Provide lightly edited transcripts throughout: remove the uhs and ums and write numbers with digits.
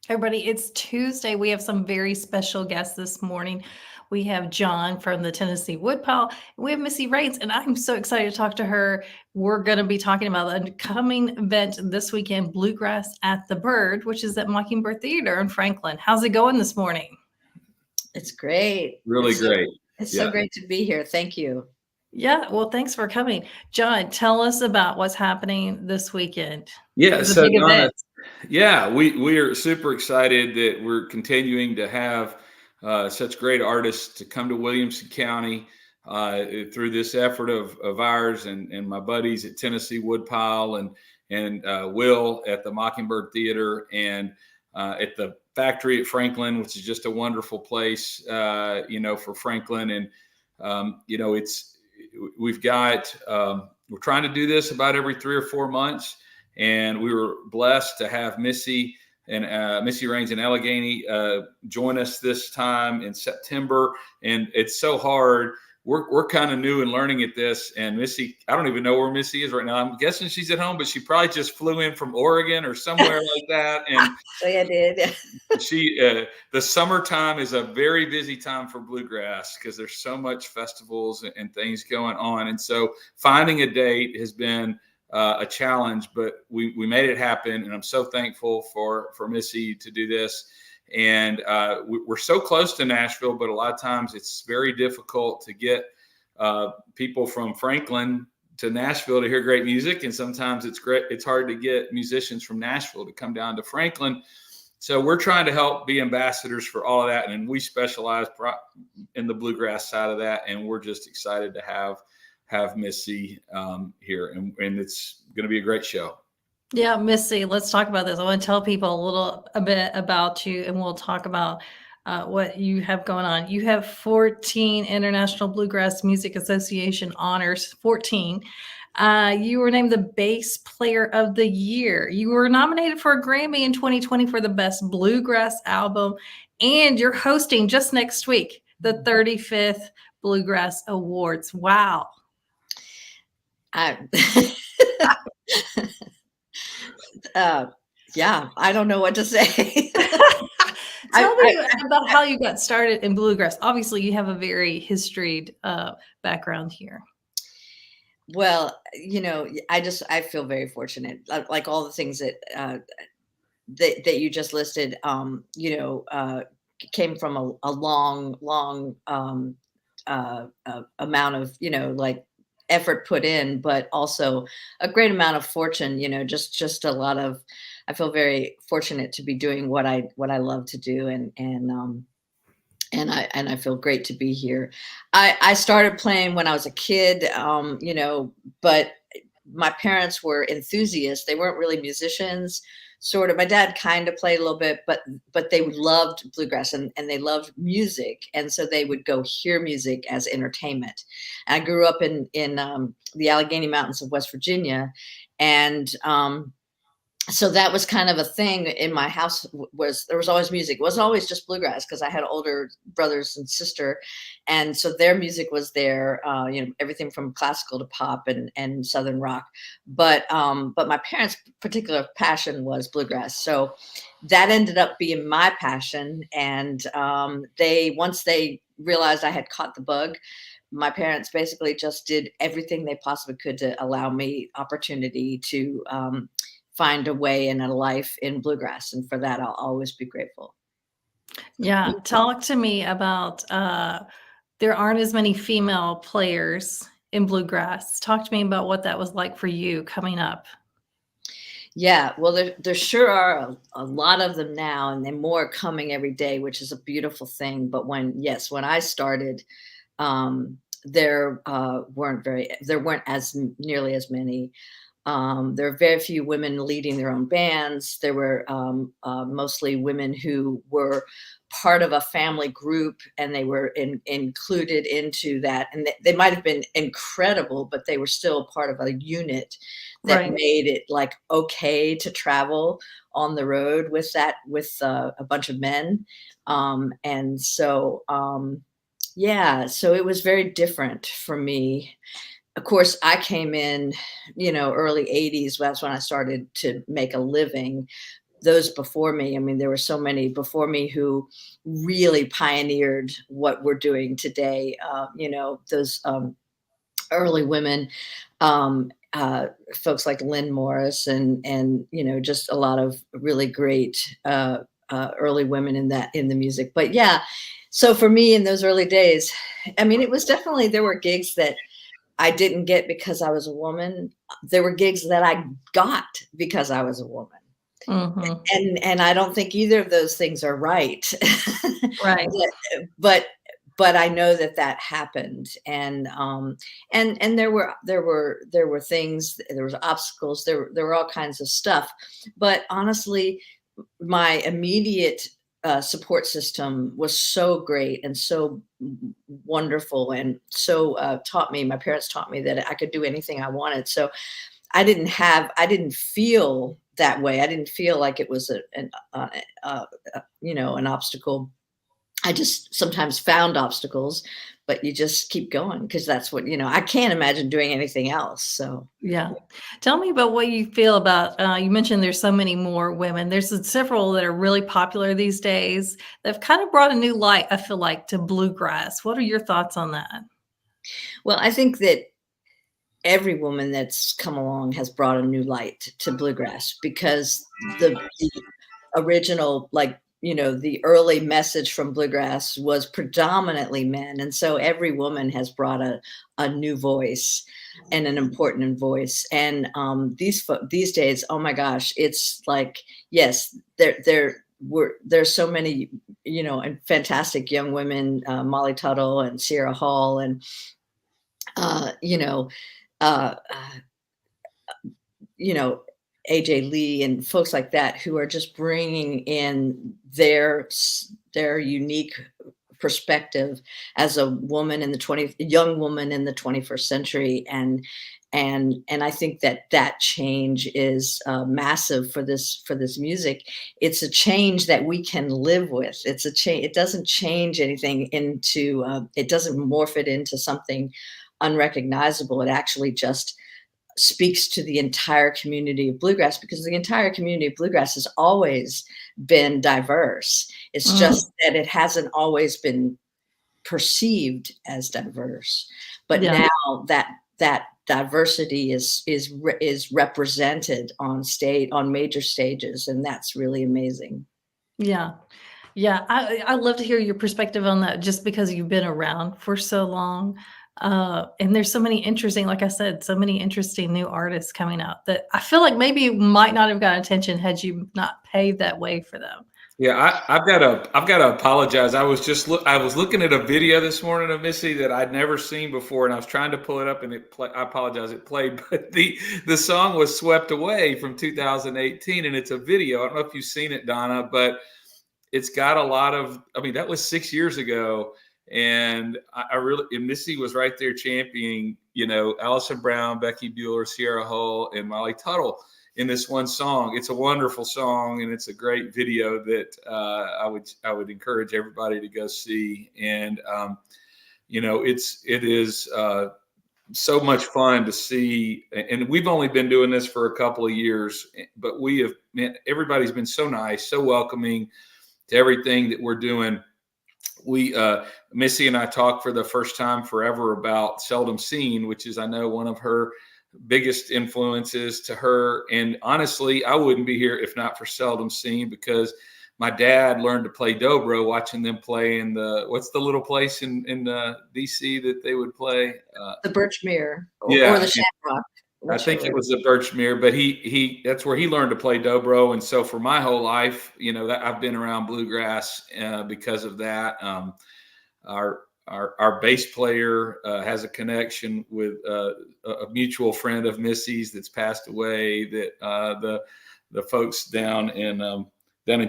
Everybody, it's Tuesday. We have some very special guests this morning. We have John from the Tennessee WoodPile. We have Missy Raines, and I'm so excited to talk to her. We're going to be talking about an upcoming event this weekend, Bluegrass at the Bird, which is at Mockingbird Theatre in Franklin. How's it going this morning? It's great. Really great. It's so great to be here. Thank you. Yeah, well, thanks for coming. John, tell us about what's happening this weekend. Yeah, It's a so big event. Donna, we are super excited that we're continuing to have such great artists to come to Williamson County through this effort of ours and my buddies at Tennessee WoodPile and Will at the Mockingbird Theatre and at the factory at Franklin, which is just a wonderful place, for Franklin. And we've got we're trying to do this about every 3 or 4 months. And we were blessed to have Missy Raines and Allegheny join us this time in September. And it's so hard. We're kind of new and learning at this. And Missy, I don't even know where Missy is right now. I'm guessing she's at home, but she probably just flew in from Oregon or somewhere like that. And I did. The summertime is a very busy time for bluegrass because there's so much festivals and things going on. And so finding a date has been a challenge, but we made it happen, and I'm so thankful for Missy to do this. And we're so close to Nashville, but a lot of times it's very difficult to get people from Franklin to Nashville to hear great music, and sometimes it's hard to get musicians from Nashville to come down to Franklin. So we're trying to help be ambassadors for all of that, and we specialize in the bluegrass side of that, and we're just excited to have Missy here, and it's going to be a great show. Yeah, Missy, let's talk about this. I want to tell people a bit about you, and we'll talk about what you have going on. You have 14 International Bluegrass Music Association honors, 14. You were named the Bass Player of the Year. You were nominated for a Grammy in 2020 for the Best Bluegrass Album, and you're hosting just next week the 35th Bluegrass Awards. Wow. Yeah, I don't know what to say. Tell me about how you got started in bluegrass. Obviously, you have a very historied background here. Well, I feel very fortunate. Like all the things that you just listed, came from a long amount of, like effort put in, but also a great amount of fortune, just a lot of, I feel very fortunate to be doing what I love to do. And I feel great to be here. I started playing when I was a kid, but my parents were enthusiasts. They weren't really musicians. Sort of. My dad kind of played a little bit, but they loved bluegrass and they loved music. And so they would go hear music as entertainment. I grew up in the Allegheny Mountains of West Virginia. And so that was kind of a thing in my house. There was always music. It wasn't always just bluegrass because I had older brothers and sister. And so their music was there, everything from classical to pop and Southern rock. But my parents' particular passion was bluegrass. So that ended up being my passion. And once they realized I had caught the bug, my parents basically just did everything they possibly could to allow me opportunity to find a way in a life in bluegrass. And for that, I'll always be grateful. Yeah. Talk to me about, there aren't as many female players in bluegrass. Talk to me about what that was like for you coming up. Yeah, well, there sure are a lot of them now, and they're more coming every day, which is a beautiful thing. But when I started, there weren't as nearly as many. There are very few women leading their own bands. There were mostly women who were part of a family group, and they were included into that. And they might have been incredible, but they were still part of a unit that made it like okay to travel on the road with a bunch of men. And so, so it was very different for me. Of course, I came in, early 80s. That's when I started to make a living. those before me. I mean, there were so many before me who really pioneered what we're doing today. Those early women, folks like Lynn Morris, and just a lot of really great early women in the music. But yeah, so for me in those early days, I mean, it was definitely, there were gigs that I didn't get because I was a woman. There were gigs that I got because I was a woman. Mhm. And I don't think either of those things are right. Right. but but I know that that happened, and there were things, there was obstacles, there were all kinds of stuff. But honestly, my immediate support system was so great and so wonderful, and so taught me. My parents taught me that I could do anything I wanted. So I didn't feel that way. I didn't feel like it was an obstacle. I just sometimes found obstacles, but you just keep going because that's what, I can't imagine doing anything else. So Yeah. Tell me about what you feel about, you mentioned there's so many more women. There's several that are really popular these days that have kind of brought a new light, I feel like, to bluegrass. What are your thoughts on that? well, I think that every woman that's come along has brought a new light to bluegrass, because the original, like, the early message from bluegrass was predominantly men. And so every woman has brought a new voice and an important voice. And these days, oh my gosh, it's like, yes, there's so many, and fantastic young women, Molly Tuttle and Sierra Hall, and, uh, you know, uh, uh, you know, AJ Lee and folks like that, who are just bringing in their unique perspective as a woman in the young woman in the 21st century. And I think that that change is massive for this music. It's a change that we can live with. It's a change. It doesn't change anything into, it doesn't morph it into something unrecognizable. It actually just speaks to the entire community of bluegrass, because the entire community of bluegrass has always been diverse. It's Mm, just that it hasn't always been perceived as diverse. But yeah. now that diversity is represented on major stages, and that's really amazing. Yeah. Yeah, I love to hear your perspective on that just because you've been around for so long. And there's so many interesting, like I said, so many interesting new artists coming out that I feel like maybe might not have gotten attention had you not paved that way for them. Yeah, I've got to apologize. I was looking at a video this morning of Missy that I'd never seen before, and I was trying to pull it up, and I apologize, it played, but the song was "Swept Away" from 2018, and it's a video. I don't know if you've seen it, Donna, but it's got a lot of. I mean, that was 6 years ago, and I really, and Missy was right there championing, Allison Brown, Becky Bueller, Sierra Hull, and Molly Tuttle in this one song. It's a wonderful song, and it's a great video that I would encourage everybody to go see. And it is so much fun to see. And we've only been doing this for a couple of years, but everybody's been so nice, so welcoming to everything that we're doing. We Missy and I talked for the first time forever about Seldom Seen, which is, I know, one of her biggest influences to her. And honestly, I wouldn't be here if not for Seldom Seen, because my dad learned to play dobro watching them play in what's the little place in DC that they would play? The Birchmere, Yeah, or the Shamrock, I think it whichever. was the Birchmere, but he that's where he learned to play dobro. And so for my whole life, that I've been around bluegrass because of that. Our bass player has a connection with a mutual friend of Missy's that's passed away. That the folks down in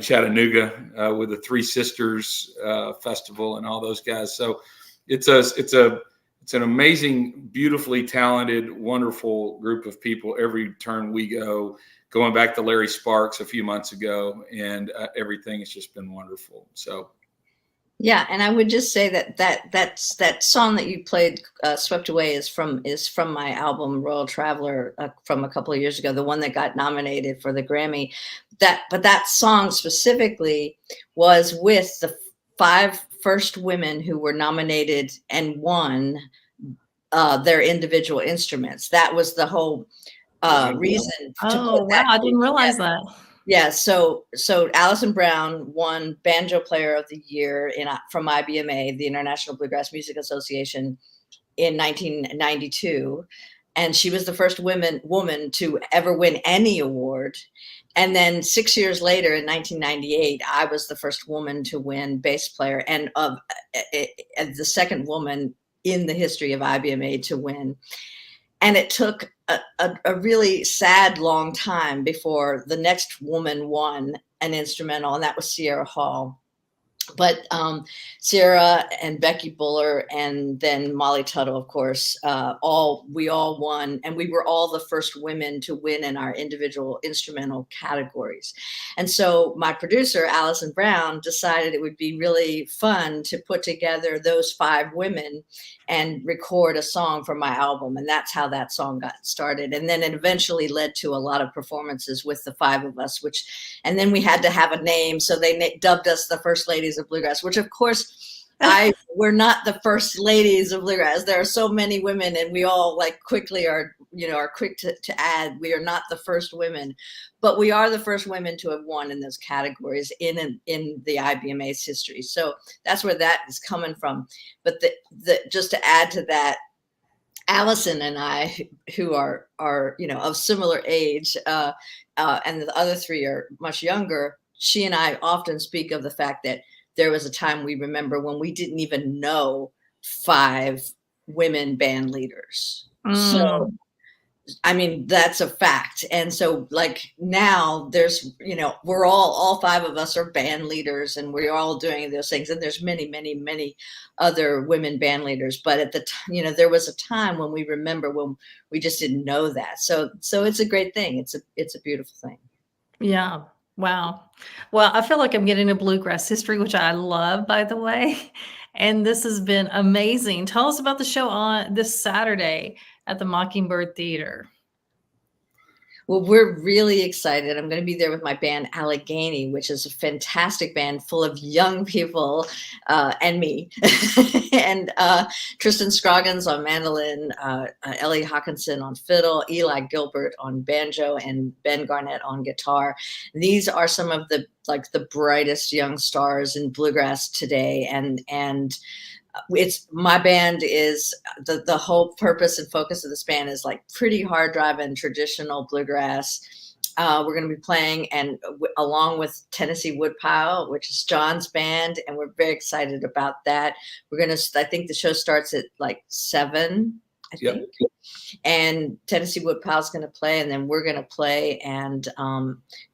Chattanooga with the Three Sisters Festival and all those guys. So it's an amazing, beautifully talented, wonderful group of people. Every turn we go, going back to Larry Sparks a few months ago, and everything has just been wonderful. So. Yeah, and I would just say that song that you played, "Swept Away," is from my album Royal Traveler, from a couple of years ago, the one that got nominated for the Grammy. But that song specifically was with the five first women who were nominated and won their individual instruments. That was the whole Wow. reason to put Oh, wow, that I group didn't realize together. that. Yeah, so Alison Brown won Banjo Player of the Year from IBMA, the International Bluegrass Music Association, in 1992, and she was the first woman to ever win any award. And then 6 years later, in 1998, I was the first woman to win bass player, and the second woman in the history of IBMA to win. And it took a really sad long time before the next woman won an instrumental, and that was Sierra Hall. But Sierra and Becky Buller and then Molly Tuttle, of course, we all won, and we were all the first women to win in our individual instrumental categories. And so my producer, Alison Brown, decided it would be really fun to put together those five women and record a song for my album. And that's how that song got started. And then it eventually led to a lot of performances with the five of us, and then we had to have a name. So they dubbed us the First Ladies of Bluegrass, which of course we're not the first ladies of bluegrass. There are so many women, and we all quickly are quick to add, we are not the first women, but we are the first women to have won in those categories in the IBMA's history. So that's where that is coming from. But just to add to that, Allison and I, who are of similar age, and the other three are much younger, she and I often speak of the fact that there was a time we remember when we didn't even know five women band leaders. So, Mm, I mean, that's a fact. And so now there's, we're all five of us are band leaders, and we're all doing those things. And there's many, many, many other women band leaders. But at the time, there was a time when we remember when we just didn't know that. So it's a great thing. It's a beautiful thing. yeah. Wow. Well, I feel like I'm getting a bluegrass history, which I love, by the way. And this has been amazing. Tell us about the show on this Saturday at the Mockingbird Theatre. Well, we're really excited. I'm going to be there with my band Allegheny, which is a fantastic band full of young people, and me, and Tristan Scroggins on mandolin, Ellie Hawkinson on fiddle, Eli Gilbert on banjo, and Ben Garnett on guitar. These are some of the brightest young stars in bluegrass today, and it's my band is the whole purpose and focus of this band is pretty hard driving traditional bluegrass. We're going to be playing along with Tennessee WoodPile, which is John's band, and we're very excited about that. I think the show starts at 7, I think. And Tennessee WoodPile is going to play, and then we're going to play, and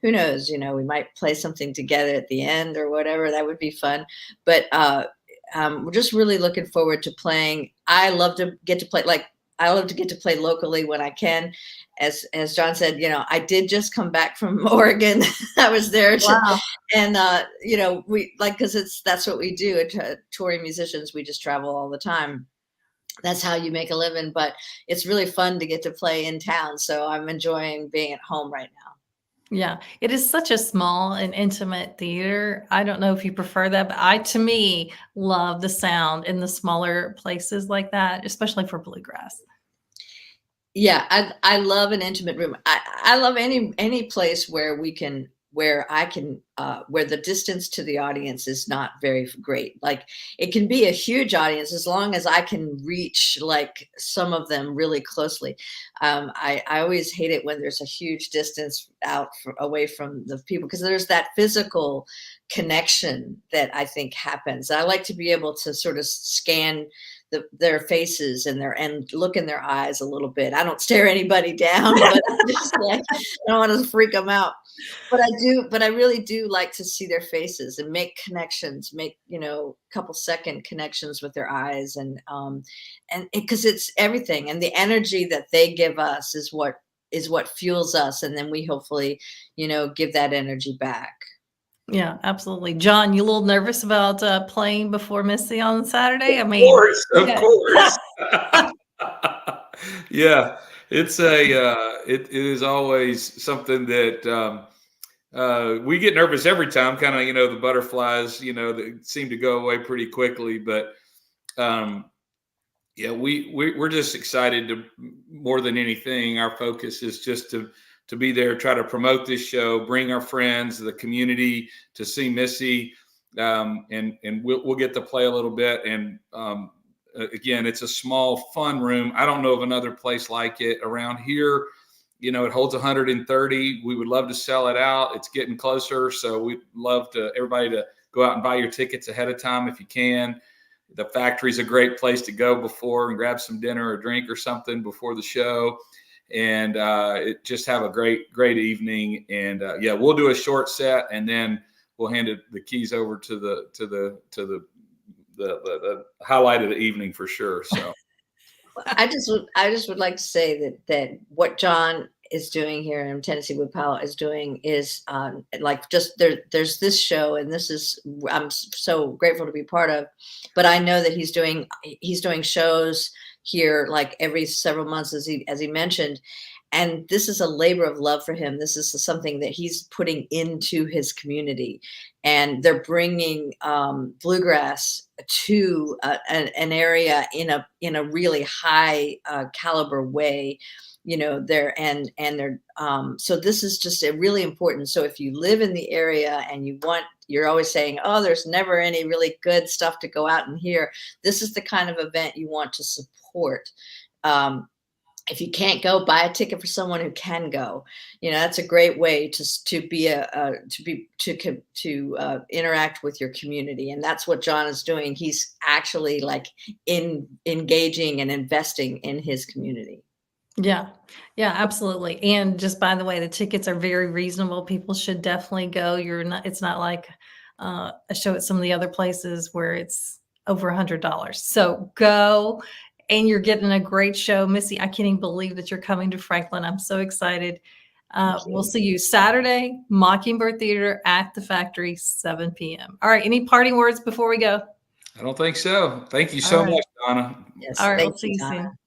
who knows, we might play something together at the end or whatever. That would be fun. But we're just really looking forward to playing. I love to get to play locally when I can. As John said, I did just come back from Oregon. I was there, Wow. and we because that's what we do. Touring musicians, we just travel all the time. That's how you make a living. But it's really fun to get to play in town. So I'm enjoying being at home right now. Yeah, it is such a small and intimate theater. I don't know if you prefer that, but to me, love the sound in the smaller places like that, especially for bluegrass. Yeah, I love an intimate room. I love any place where I can where the distance to the audience is not very great. It can be a huge audience as long as I can reach some of them really closely. I always hate it when there's a huge distance away from the people, because there's that physical connection that I think happens. I like to be able to sort of scan their faces and look in their eyes a little bit. I don't stare anybody down, but I don't want to freak them out. But I really do like to see their faces and make connections, make couple second connections with their eyes, and because it's everything, and the energy that they give us is what fuels us, and then we hopefully give that energy back. Yeah, absolutely. John, you a little nervous about playing before Missy on Saturday? I Of mean, course, of yeah. course. Yeah, it's it is always something that we get nervous every time. Kind of, the butterflies, that seem to go away pretty quickly. But um, yeah, we're just excited to, more than anything. Our focus is just to be there, try to promote this show, bring our friends, the community to see Missy, and we'll get to play a little bit. And again, it's a small, fun room. I don't know of another place like it around here. It holds 130. We would love to sell it out. It's getting closer, so we'd love to everybody to go out and buy your tickets ahead of time if you can. The factory's a great place to go before and grab some dinner or drink or something before the show, and just have a great evening. And yeah, we'll do a short set, and then we'll hand the keys over to the highlight of the evening for sure. So I just would like to say that what John is doing here and Tennessee WoodPile is doing is like just there's this show, and this is I'm so grateful to be part of, but I know that he's doing shows here like every several months, as he mentioned. And this is a labor of love for him. This is something that he's putting into his community, and they're bringing bluegrass to an area in a really high caliber way, there and they're so this is just a really important. So if you live in the area and you're always saying, oh, there's never any really good stuff to go out and hear, this is the kind of event you want to support. If you can't go, buy a ticket for someone who can go. That's a great way to interact with your community, and that's what John is doing. He's actually like engaging and investing in his community. Yeah. Yeah, absolutely. And just by the way, the tickets are very reasonable. People should definitely go. It's not like a show at some of the other places where it's over $100. So go, and you're getting a great show. Missy, I can't even believe that you're coming to Franklin. I'm so excited. We'll see you Saturday, Mockingbird Theatre at the Factory, 7 p.m. All right. Any parting words before we go? I don't think so. Thank you All so right. much, Donna. Yes, All right. thank We'll see you, you Donna. soon.